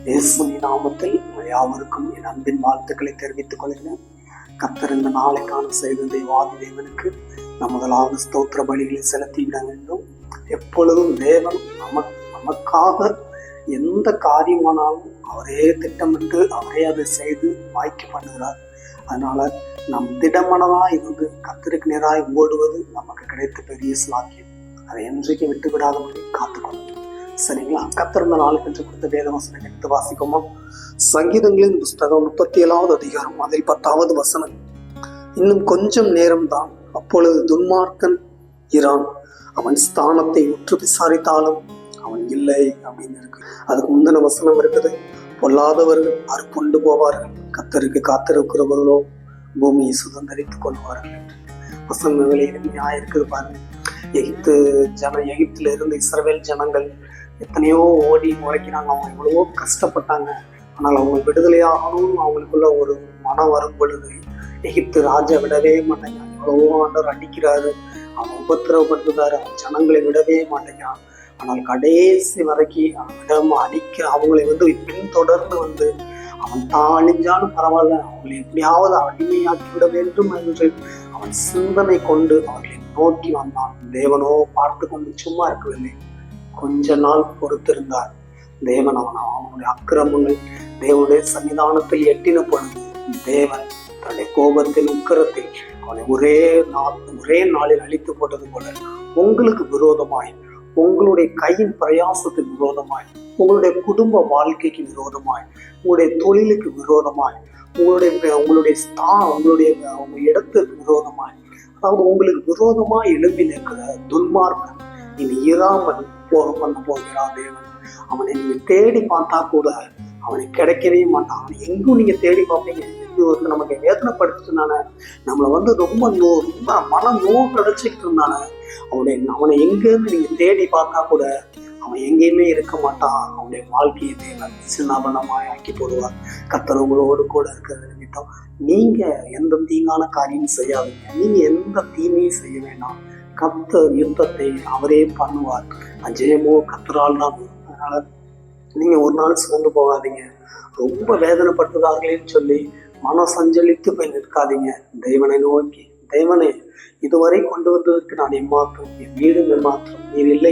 இயேசுவின் நாமத்தில் யாவருக்கும் என் அன்பின் வாழ்த்துக்களை தெரிவித்துக் கொள்கிறேன். கர்த்தர் இந்த நாளைக்கான செய்த தேவாதி தேவனுக்கு முதலாவது ஸ்தோத்திர பலிகளை செலுத்திவிட வேண்டும். எப்பொழுதும் தேவன் நமக்காக எந்த காரியமானாலும் அவரே திட்டமிட்டு அவரே அதை செய்து வாய்க்க பண்ணுகிறார். அதனால நம் திடமனதா இருந்து கர்த்தருக்கு நேராய் ஓடுவது நமக்கு கிடைத்த பெரிய ஸ்லாக்கியம். அதை என்றைக்கு விட்டு விடாதபடி காத்துக்கொள்ளும். சரிங்களா? கர்த்தர் இந்த நாளுக்கு என்று கொடுத்த வேத வசனம் எடுத்து வாசிக்குமா? சங்கீதங்களின் புஸ்தகம் 37வது அதிகாரம் அதில் 10வது வசனம். இன்னும் கொஞ்சம் நேரம்தான், அப்பொழுது துன்மார்க்கன் இரான், அவன் ஸ்தானத்தை உற்று விசாரித்தாலும் அவன் இல்லை அப்படின்னு இருக்கு. அதுக்கு முந்தின வசனம் இருக்குது, பொல்லாதவர்கள் அறுப்புண்டு போவார்கள், கர்த்தருக்கு காத்திருக்கிறவர்களோ பூமியை சுதந்திரித்துக் கொள்வார்கள். வசனங்களே எளிமையா இருக்குது பாருங்க. எகிப்துல இருந்து இஸ்ரவேல் ஜனங்கள் எத்தனையோ ஓடி உழைக்கிறாங்க. அவங்க எவ்வளவோ கஷ்டப்பட்டாங்க. ஆனால் அவங்க விடுதலையாகணும்னு அவங்களுக்குள்ள ஒரு மனம் வரும் பொழுது எகிப்து ராஜா விடவே மாட்டேங்கிறான். எவ்வளவோ ஆண்டவர் அடிக்கிறாரு, அவன் உபத்திரவப்படுத்துறாரு, அவன் ஜனங்களை விடவே மாட்டேங்கிறான். ஆனால் கடைசி வரைக்கும் அவன் அவங்களை பின்தொடர்ந்து அவன் தான் அழிஞ்சாலும் பரவாயில்ல, அவங்களை எப்படியாவது அடிமையாக்கி விட வேண்டும் என்று அவன் சிந்தனை கொண்டு அவர்களை நோக்கி வந்தான். தேவனோ பார்த்து கொண்டு சும்மா இருக்கவில்லை, கொஞ்ச நாள் பொறுத்திருந்தார். தேவன் அவனுடைய அக்கிரமங்கள் தேவனுடைய சன்னிதானத்தில் எட்டின பொழுது தேவன் தன்னுடைய கோபத்தில் உக்கிரத்தில் அவனை ஒரே நாளில் அழித்து போட்டது போல உங்களுக்கு விரோதமாய், உங்களுடைய கையின் பிரயாசத்துக்கு விரோதமாய், உங்களுடைய குடும்ப வாழ்க்கைக்கு விரோதமாய், உங்களுடைய தொழிலுக்கு விரோதமாய், உங்களுடைய இடத்துக்கு விரோதமாய், அதாவது உங்களுக்கு விரோதமாய் எழுப்பி நிற்கிற துன்மார்க்கன் இனி இராமல் பண்ண போகிறான் தேவன். அவனை நீங்க தேடி பார்த்தா கூட அவனை கிடைக்கவே மாட்டான். அவனை எங்கும் நீங்க தேடி பார்ப்பீங்க. நமக்கு வேதனைப்படுத்திட்டு நம்மளை ரொம்ப மன நோவு கிடைச்சிக்கிட்டு இருந்தானே, அவனை எங்கேருந்து நீங்க தேடி பார்த்தா கூட அவன் எங்கேயுமே இருக்க மாட்டான். அவனுடைய வாழ்க்கையை தேவன் சின்னாபனமாய் ஆக்கி போடுவார். கர்த்தர் உங்களோடு கூட இருக்கிறது நிமித்தம் நீங்க எந்த தீங்கான காரியம் செய்யாதீங்க. நீங்க எந்த தீமையும் செய்ய வேண்டாம். கர்த்தர் யுத்தத்தை அவரே பண்ணுவார். அஜயமோ கர்த்தரால் தான். அதனால நீங்க ஒரு நாள் சோர்ந்து போகாதீங்க. ரொம்ப வேதனைப்படுத்துதார்களேன்னு சொல்லி மன சஞ்சலித்து போய் நிற்காதீங்க. தேவனை நோக்கி, தேவனே இதுவரை கொண்டு வந்ததற்கு நான் எம்மாத்திரம், என் வீடு எம்மாத்திரம், நீர் இல்லை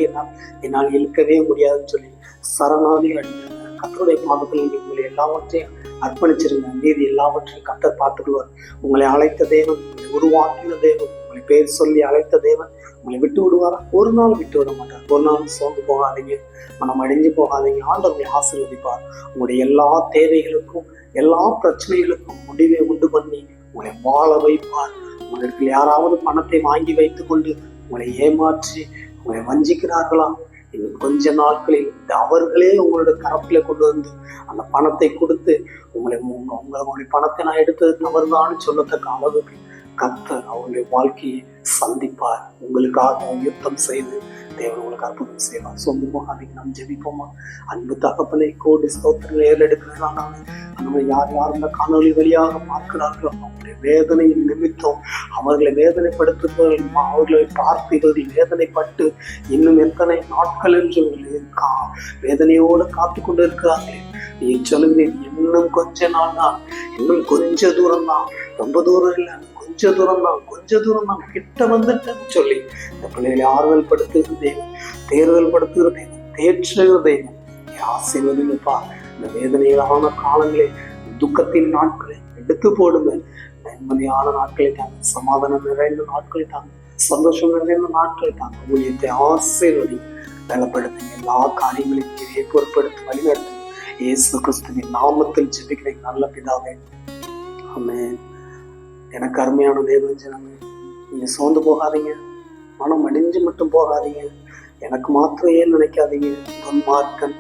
என்னால் இழுக்கவே முடியாதுன்னு சொல்லி சரணாதி அடிங்க. கர்த்தருடைய பாதத்தில் உங்களை எல்லாவற்றையும் அர்ப்பணிச்சிருங்க. நீதி எல்லாவற்றையும் கர்த்தர் பார்த்துக்குவார். உங்களை அழைத்த தேவன், உங்களை உருவாக்கின தேவன், உங்களை பேர் சொல்லி அழைத்த தேவன் உங்களை விட்டு விடுவாரா? ஒரு நாள் விட்டு விட மாட்டார். ஒரு நாள் சோர்ந்து போகாதீங்க, மனம் அடைஞ்சு போகாதீங்க. ஆண்டவரை ஆசீர்வதிப்பார். உங்களுடைய எல்லா தேவைகளுக்கும் எல்லா பிரச்சனைகளுக்கும் முடிவை உண்டு பண்ணி உங்களை வாழ வைப்பார். உங்களுக்கு யாராவது பணத்தை வாங்கி வைத்து கொண்டு உங்களை ஏமாற்றி உங்களை வஞ்சிக்கிறார்களா? இன்னும் கொஞ்ச நாட்களில் அவர்களே உங்களோட கரப்பில கொண்டு வந்து அந்த பணத்தை கொடுத்து உங்களுடைய பணத்தை நான் எடுத்தது தவறுதான்னு சொல்லத்தக்க அளவுக்கு கர்த்தர் அவருடைய வாழ்க்கையை சந்திப்பார். உங்களுக்காக யுத்தம் செய்து தேவன் உங்களுக்கு அற்புதம் செய்வார். சொந்த போகாதீங்க. நாம் ஜெபிப்போமா? அன்பு தகப்பனை கோடி ஸ்தோத்திரங்களை ஏறெடுக்கிறேன். யார் இந்த காணொலி வழியாக பார்க்கிறார்களோ அவங்களுடைய வேதனையின் நிமித்தம் அவர்களை வேதனைப்படுத்துபவர்கள் அவர்களை பார்த்து இவர்கள் வேதனைப்பட்டு இன்னும் எத்தனை நாட்கள் என்று வேதனையோடு காத்து கொண்டு இருக்கிறார்கள். நீ சொல்லுகிறேன், இன்னும் கொஞ்ச நாள் தான், இன்னும் கொஞ்ச தூரம் தான், ரொம்ப தூரம் இல்லை, கொஞ்ச தூரம் தான் கிட்ட வந்துட்டேன்னு சொல்லி இந்த பிள்ளைகளை ஆறுதல் படுத்துகிற தேவன், தேர்தல் படுத்துகிற தேவன், தேற்றுகிற தேவன் ஆசீர்வதிங்கப்பா. இந்த வேதனைகளான காலங்களை, துக்கத்தின் நாட்களை எடுத்து போடுங்க. நிம்மதியான நாட்களை தாங்க, சமாதானம் நிறைந்த நாட்களை தாங்க, சந்தோஷம் நிறைந்த நாட்களை தாங்க. ஊழியத்தை ஆசீர்வதி பலப்படுத்துங்க. எல்லா காரியங்களையும் நீரே பொறுப்படுத்தி வழிநடத்துங்க. இயேசு கிறிஸ்துவின் நாமத்தில் ஜெபிக்கிறேன் நல்ல பிதாவே, ஆமென். எனக்கு அருமையான தேவ ஜனமே, நீங்க சோர்ந்து போகாதீங்க, மனம் அடிஞ்சு மட்டும் போகாதீங்க. எனக்கு மாத்திரம் ஏன் நினைக்காதீங்க. துன்மார்க்கன்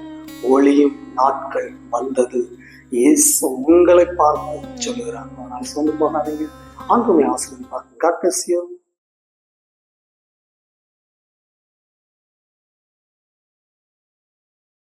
ஒளியும் நாட்கள் வந்தது, இயேசு உங்களை பார்த்து சொல்லுகிறார். அதனால் சோர்ந்து போகாதீங்க. ஆண்டவரை ஆசீர்வதிப்பார். God bless you.